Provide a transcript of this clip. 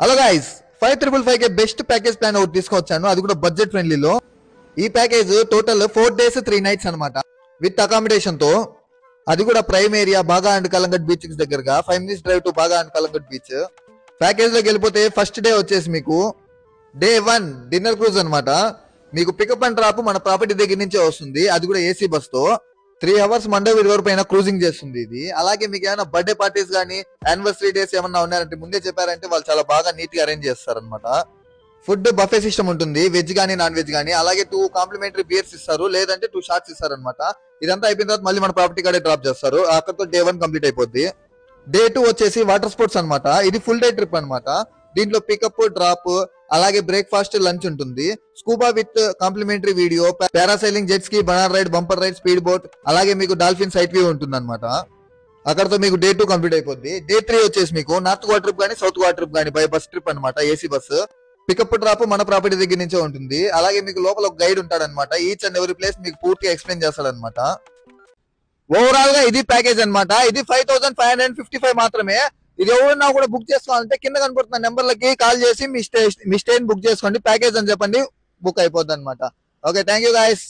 Hello guys 5355 కే best package plan ఒకటి తీసుకొచ్చాను. అది కూడా బడ్జెట్ ఫ్రెండ్లీలో. ఈ ప్యాకేజ్ టోటల్ 4 days 3 nights అనమాట, విత్ అకామిడేషన్ తో. అది కూడా ప్రైమ్ ఏరియా బాగా అండ్ కలంగట్ బీచ్ దగ్గరగా 5 minutes డ్రైవ్ టు బాగా అండ్ కలంగట్ బీచ్. ప్యాకేజ్ లోకి వెళ్ళిపోతే ఫస్ట్ డే వచ్చేసి మీకు డే 1 డిన్నర్ క్రూజ్ అనమాట. మీకు పికప్ అండ్ డ్రాప్ మన ప్రాపర్టీ దగ్గర నుంచే వస్తుంది. అది కూడా ఏసీ బస్ తో 3 hours మండే రివర్ పైన క్రూజింగ్ చేస్తుంది ఇది. అలాగే మీకు ఏమైనా బర్త్డే పార్టీస్ కానీ యానివర్సరీ డేస్ ఏమన్నా ఉన్నారంటే ముందే చెప్పారంటే వాళ్ళు చాలా బాగా నీట్ గా అరేంజ్ చేస్తారు అనమాట. ఫుడ్ బఫే సిస్టమ్ ఉంటుంది, వెజ్ గానీ నాన్ వెజ్ గానీ. అలాగే 2 కాంప్లిమెంటరీ బియర్స్ ఇస్తారు, లేదంటే 2 షార్ట్స్ ఇస్తారు అనమాట. ఇదంతా అయిపోయిన తర్వాత మళ్ళీ మన ప్రాపర్టీ కాడే డ్రాప్ చేస్తారు. అక్కడితో డే 1 కంప్లీట్ అయిపోద్ది. డే 2 వచ్చేసి వాటర్ స్పోర్ట్స్ అనమాట. ఇది ఫుల్ డే ట్రిప్ అనమాట. దీంట్లో పికప్ డ్రాప్ అలాగే బ్రేక్ఫాస్ట్ లంచ్ ఉంటుంది. Scuba with complimentary video, parasailing, jet ski, banana ride, bumper ride, speed boat, అలాగే మీకు డాల్ఫిన్ సైట్ వ్యూ ఉంటుంది అనమాట. అక్కడతో మీకు డే 2 కంప్లీట్ అయిపోద్ది. డే 3 వచ్చేసి మీకు నార్త్ గోవా ట్రిప్ కానీ సౌత్ గోవా ట్రిప్ కానీ బై బస్ ట్రిప్ అనమాట, ఏసీ బస్. పికప్ డ్రాప్ మన ప్రాపర్టీ దగ్గర నుంచే ఉంటుంది. అలాగే మీకు లోపల ఒక గైడ్ ఉంటాడు అనమాట. ఈచ్ అండ్ ఎవరీ ప్లేస్ మీకు పూర్తిగా ఎక్స్ప్లెయిన్ చేస్తాడు అనమాట. ఓవరాల్ గా ఇది ప్యాకేజ్ అనమాట. ఇది 5555 మాత్రమే. ఇది ఎవరన్నా కూడా బుక్ చేసుకోవాలంటే కింద కనపడుతున్న నెంబర్లకి కాల్ చేసి మీ స్టే బుక్ చేసుకోండి. ప్యాకేజ్ అని చెప్పండి, బుక్ అయిపోద్ది అనమాట. Okay, thank you guys.